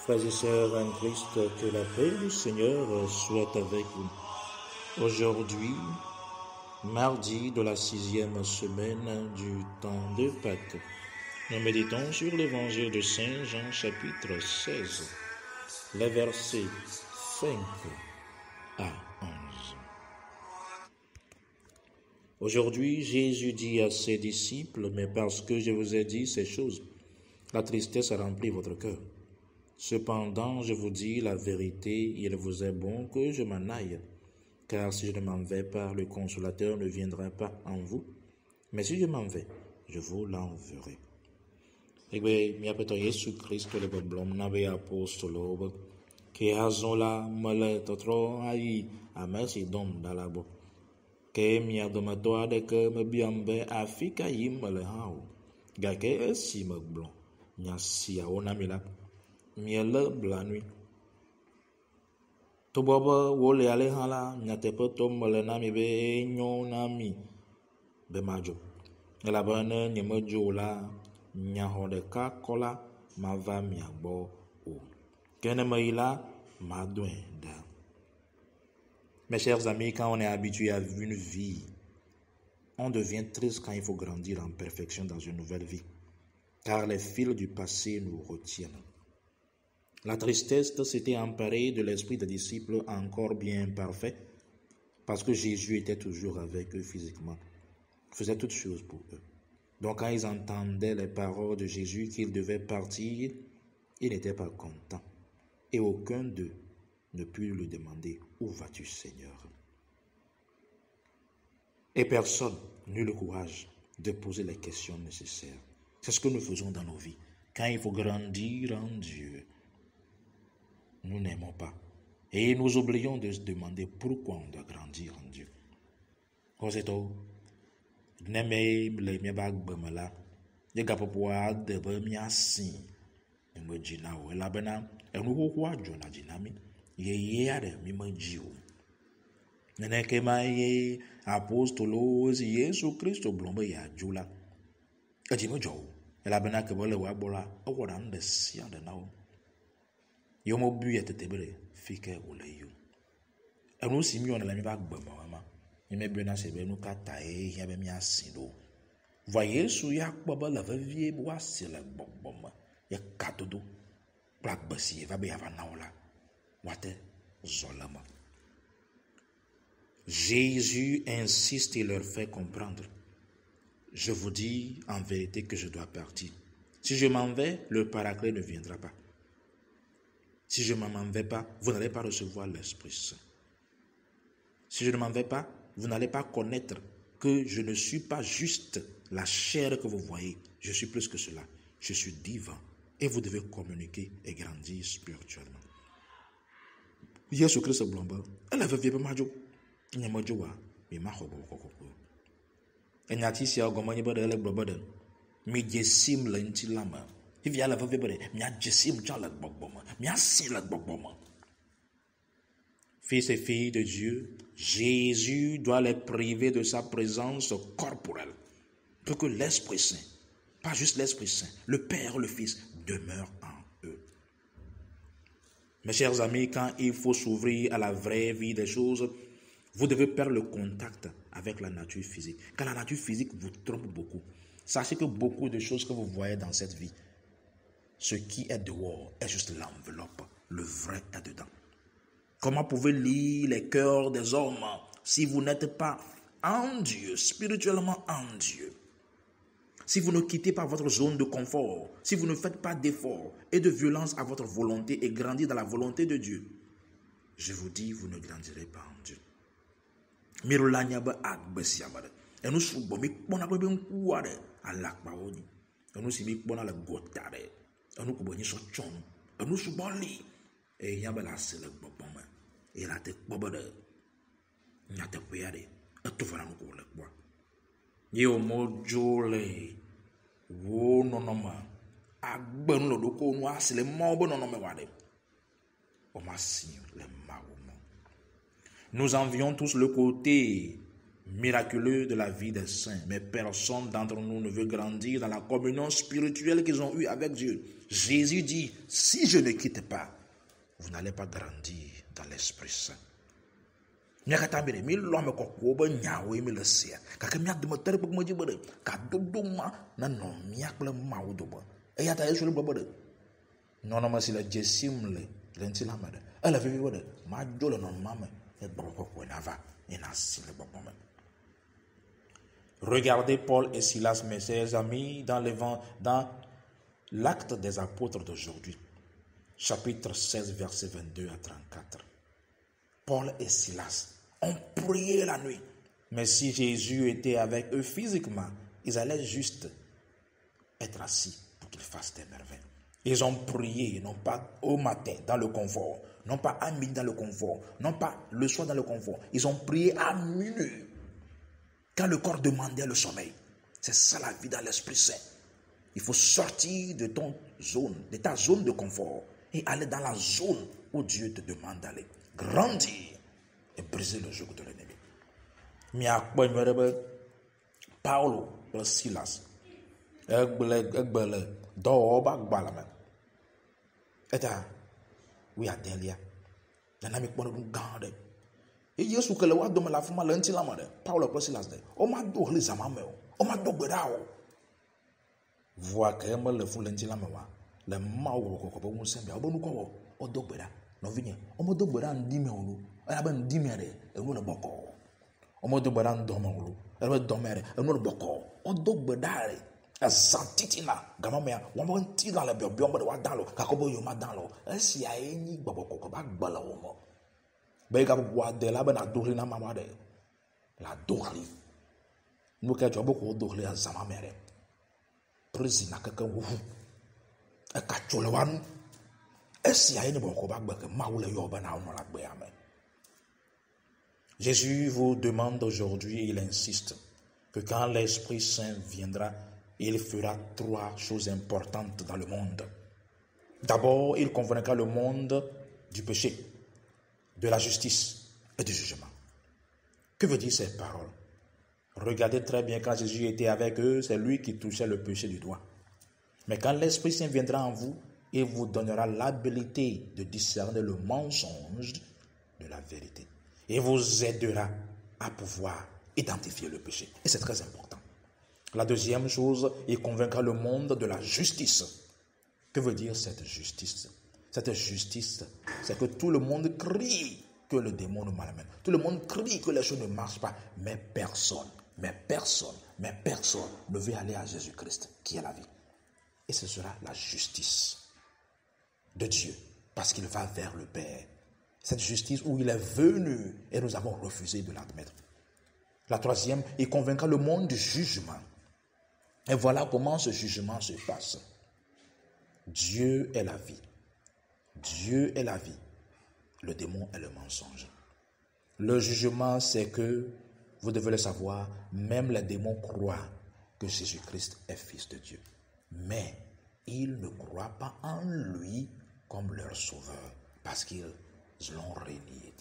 Frères et sœurs en Christ, que la paix du Seigneur soit avec vous. Aujourd'hui, mardi de la 6e semaine du temps de Pâques, nous méditons sur l'évangile de Saint Jean chapitre 16, les versets 5 à 11. Aujourd'hui, Jésus dit à ses disciples, mais parce que je vous ai dit ces choses, la tristesse a rempli votre cœur. Cependant, je vous dis la vérité, il vous est bon que je m'en aille, car si je ne m'en vais pas, le Consolateur ne viendra pas en vous, mais si je m'en vais, je vous l'enverrai. Egbe miapeto Yesu Kristo le blom na be apostolo ke hazola mele totro ai amesi dom dalabo ke mia domato ade ke me biambe afika yimele hao gake esi me blom nya sia ona mila miele blanui to bobo wole ale hala nya tepe to mele na mi be nyo na mi be majo elabane nyemejo la nyaho ɖeka kɔla ma va mia gbɔ o ke ne me yi la ma doe ɖa. Mes chers amis, quand on est habitué à une vie, on devient triste quand il faut grandir en perfection dans une nouvelle vie, car les fils du passé nous retiennent. La tristesse s'était emparée de l'esprit des disciples encore bien parfaits, parce que Jésus était toujours avec eux physiquement, faisait toutes choses pour eux. Donc quand ils entendaient les paroles de Jésus qu'ils devaient partir, ils n'étaient pas contents. Et aucun d'eux ne put lui demander « Où vas-tu, Seigneur ?» Et personne n'eut le courage de poser les questions nécessaires. C'est ce que nous faisons dans nos vies. Quand il faut grandir en Dieu, nous n'aimons pas. Et nous oublions de se demander pourquoi on doit grandir en Dieu. Neme le miaba gbeme la ye gapopoa de be miasi me dzina o elabena enu xoxo adzona dzina mi yeye aɖe mi me dzi o neneke ma ye apostolo si Yesu Kristo gblɔm be yeadzo la edzi me dzɔ o elabena ke be le woa gbɔ la ewɔ ɖa nu ɖe sia ɖe na wo ye womebui tete be ɖe fi ke wòle yi o enu si miwɔna le miaba gbeme ma Voyez, Jésus ya kpɔbe le vevie be woasi le gbɔgbɔme ye kadodo kple agbe si va be yava na wo la woate zɔ le me. Jésus insiste et leur fait comprendre. Je vous dis en vérité que je dois partir. Si je m'en vais, le Paraclet ne viendra pas. Si je ne m'en vais pas, vous n'allez pas recevoir l'Esprit Saint. Si je ne m'en vais pas, vous n'allez pas connaître que je ne suis pas juste la chair que vous voyez. Je suis plus que cela. Je suis divin. Et vous devez communiquer et grandir spirituellement. Jésus Christ blomba. Elle avait vu majo. Nya majo wa. Mi ma hobo kokoko. Enya ti sia gomani bode ele blobode. Mi jesim le nti lama. If ya la avait bode, mi a jesim cha le gbogboma. Mi a si le gbogboma. Fils et filles de Dieu, Jésus doit les priver de sa présence corporelle pour que l'Esprit Saint, pas juste l'Esprit Saint, le Père, le Fils, demeure en eux. Mes chers amis, quand il faut s'ouvrir à la vraie vie des choses, vous devez perdre le contact avec la nature physique. Quand la nature physique vous trompe beaucoup, sachez que beaucoup de choses que vous voyez dans cette vie, ce qui est dehors est juste l'enveloppe, le vrai est dedans. Comment pouvez-vous lire les cœurs des hommes si vous n'êtes pas en Dieu, spirituellement en Dieu? Si vous ne quittez pas votre zone de confort, si vous ne faites pas d'efforts et de violence à votre volonté et grandir dans la volonté de Dieu, je vous dis, vous ne grandirez pas en Dieu. Et la tête bobade, n'a te payade, et tout va nous couler quoi. Yo mojole, wo non non ma, a ben lo doko noa c'est le mambo non non me wade. O ma signe le maomo. Nous envions tous le côté miraculeux de la vie des saints. Mais personne d'entre nous ne veut grandir dans la communion spirituelle qu'ils ont eue avec Dieu. Jésus dit, si je ne quitte pas, vous n'allez pas grandir dans l'Esprit Saint. Miakatambere mi lome ko ko ba nyawe mi le sia ka ke miak de mo tere mo jibode ka dodo ma na no miak le maudo ba e ya ta yesu le bobode nono ma sila jesim le lenti la made ala vivi bode ma jolo non mame e boko ko na va ina sile bobome. Regardez Paul et Silas, mes chers amis, dans l'acte des apôtres d'aujourd'hui, chapitre 16, versets 22 à 34. Paul et Silas ont prié la nuit. Mais si Jésus était avec eux physiquement, ils allaient juste être assis pour qu'ils fassent des merveilles. Ils ont prié, non pas au matin dans le confort, non pas à midi dans le confort, non pas le soir dans le confort. Ils ont prié à minuit, quand le corps demandait le sommeil. C'est ça la vie dans l'Esprit Saint. Il faut sortir de ta zone de confort et aller dans la zone où Dieu te demande d'aller. Grandir et briser le joug de l'ennemi. Paulo et Silas egbele dɔwɔba gbalame eta wi adelia nana mi kpɔn dun gan de e Yesu kele wa dɔme la fuma le ŋuti la me de Paulo et Silas de o ma do ɣli zama me o ma do gbe ɖa o voa ke me le fu le ŋuti la me wa le mawu kɔkɔ be ŋusẽ bia o be nu kɔ wɔ o do gbe ɖa nɔvinye o me do gbe ɖa ŋdime o lo ela be ŋdime de enu le bɔkɔ o me do gbe ɖa ŋdɔme o lo ela be dɔme de enu le bɔkɔ o do gbe ɖa de ezãtitina gama mea wɔn be ŋuti la le biɔbiɔ be de wa dan lo gake be yewo ma dan lo esia ye nyi gbɔgbɔ kɔkɔ ba gbe le wo me be yi gabubu ade la be na do ɣli na mama de la do ɣli nu ke dzɔ be ko do ɣli azama me de prezi na keke wuwu eka tso le wa nu esia ye nyi gbɔgbɔ ba gbe ke mawu le yɔ be na wonɔ la gbea me. Jésus vous demande aujourd'hui, il insiste, que quand l'Esprit Saint viendra, il fera 3 choses importantes dans le monde. D'abord, il convaincra le monde du péché, de la justice et du jugement. Que veut dire ces paroles? Regardez très bien, quand Jésus était avec eux, c'est lui qui touchait le péché du doigt. Mais quand l'Esprit Saint viendra en vous, il vous donnera l'habilité de discerner le mensonge de la vérité. Et vous aidera à pouvoir identifier le péché. Et c'est très important. La deuxième chose, il convaincra le monde de la justice. Que veut dire cette justice? Cette justice, c'est que tout le monde crie que le démon nous malmène. Tout le monde crie que les choses ne marchent pas. Mais personne ne veut aller à Jésus-Christ, qui est la vie. Et ce sera la justice de Dieu, parce qu'il va vers le Père. Cette justice où il est venu et nous avons refusé de l'admettre. La troisième, il convaincra le monde du jugement. Et voilà comment ce jugement se passe. Dieu est la vie. Dieu est la vie. Le démon est le mensonge. Le jugement, c'est que, vous devez le savoir, même les démons croient que Jésus-Christ est fils de Dieu. Mais ils ne croient pas en lui comme leur sauveur, parce qu'ils l'ont renié.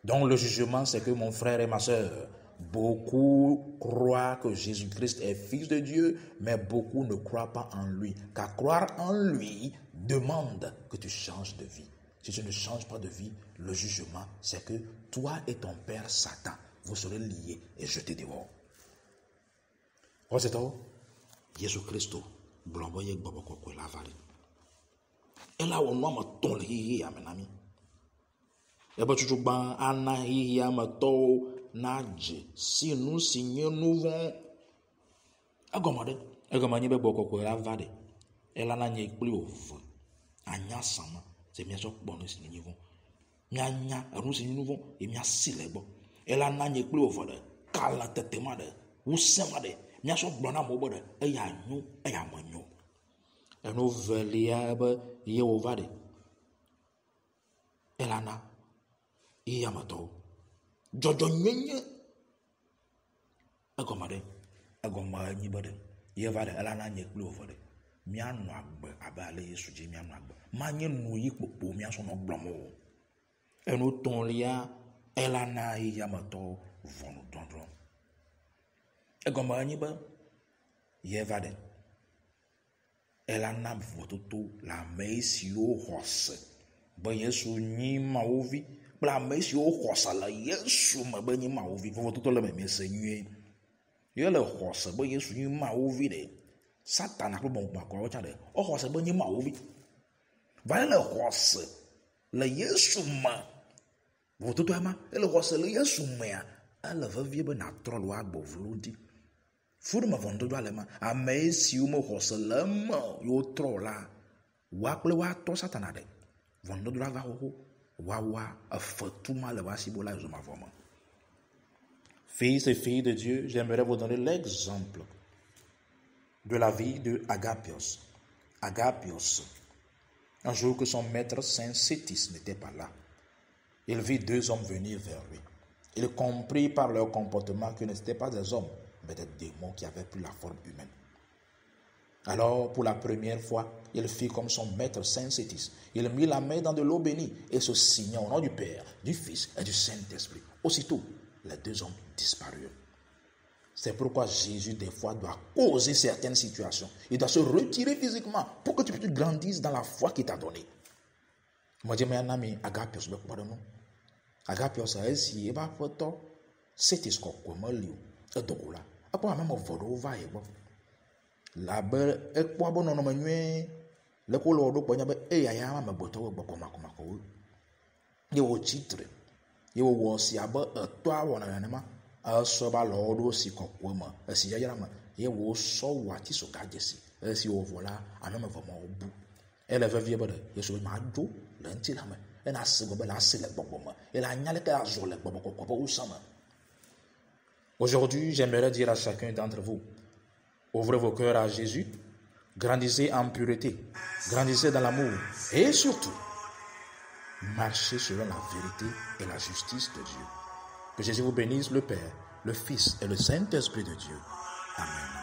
Donc le jugement, c'est que mon frère et ma soeur, beaucoup croient que Jésus-Christ est fils de Dieu, mais beaucoup ne croient pas en lui. Car croire en lui demande que tu changes de vie. Si tu ne changes pas de vie, le jugement, c'est que toi et ton père Satan, vous serez liés et jetés dehors. Roseto, Jésus-Christ, blomboye gboboko ko lavali. Et là on nomme ton li ya menami. Ebe tutu gban ana ya mato naje si nous signer nous vont agomade agomanye be boko ko lavade. Ela na nye ikpli ovu anya sama se mi so kpo no si ni vont. Mi anya anu si ni vont e mi asile gbo. Ela na nye ikpli ovu de kala tetema de usema de mi so gbo na mo bo de e ya nyu e ya manyu. Enu velia be ye ovade. Ela na iyamato jojo nyenye agomade agoma nyi bode ye vade ala na nye klo vode mi anu agbe abale Yesu je mi anu agbe ma nye nu yi popo mi aso no gblomo enu ton lia ela na iyamato vonu dondron egɔme enye be ye va ɖe elana vototo le ame siwo xɔ se be Yesu nyi Mawu vi kple ame siwo xɔ se le Yesu me be nyi Mawu vi. Vototo le me se nyuie. Ye le xɔ se be Yesu nyi Mawu vi ɖe Satana kple bɔnkpakɔwo tsa ɖe o xɔ se be nyi Mawu vi. Va le xɔ se le Yesu me. Vototo ema ele xɔ se le Yesu mea ele vevie be na trɔ le agbɔ vlo ŋuti. Furu me vɔndodo ale ma ame siwo me xɔ se le me yo trɔ la wa kple wa tɔ Satana ɖe. Vɔndodo la va xoxo wa efetuma le va si bo la zoma vɔ me. Fils et filles de Dieu, j'aimerais vous donner l'exemple de la vie de Agapios. Agapios, un jour que son maître Saint Cétis n'était pas là, il vit deux hommes venir vers lui. Il comprit par leur comportement que ce n'étaient pas des hommes, mais des démons qui avaient pris la forme humaine. Alors, pour la première fois, il fit comme son maître Saint Cétis. Il mit la main dans de l'eau bénie et se signa au nom du Père, du Fils et du Saint-Esprit. Aussitôt, les deux hommes disparurent. C'est pourquoi Jésus, des fois, doit causer certaines situations. Il doit se retirer physiquement pour que tu puisses grandir dans la foi qu'il t'a donnée. Moi, je dis, mais un ami, Agapios, pardon. Agapios, si il va faire tout, c'est ce qu'on m'a dit. Et donc là, après, même au va y la belle, et quoi bon, on m'a dit, le color de poignard, et y a un boteau, Bakomako. Il y a au titre, il y a aussi à bas, toi, on a un aimant. Soba lordo si kokwema si yayama ye wo so wati so gajesi si o vola amema voma obu ele va vie bode ye so ma do le nti la me e na se gobe la se le gbogbo e la nyale ka zo le gbogbo ko o sama. Aujourd'hui, j'aimerais dire à chacun d'entre vous, ouvrez vos cœurs à Jésus, grandissez en pureté, grandissez dans l'amour et surtout marchez selon la vérité et la justice de Dieu. Que Jésus vous bénisse, le Père, le Fils et le Saint-Esprit de Dieu. Amen.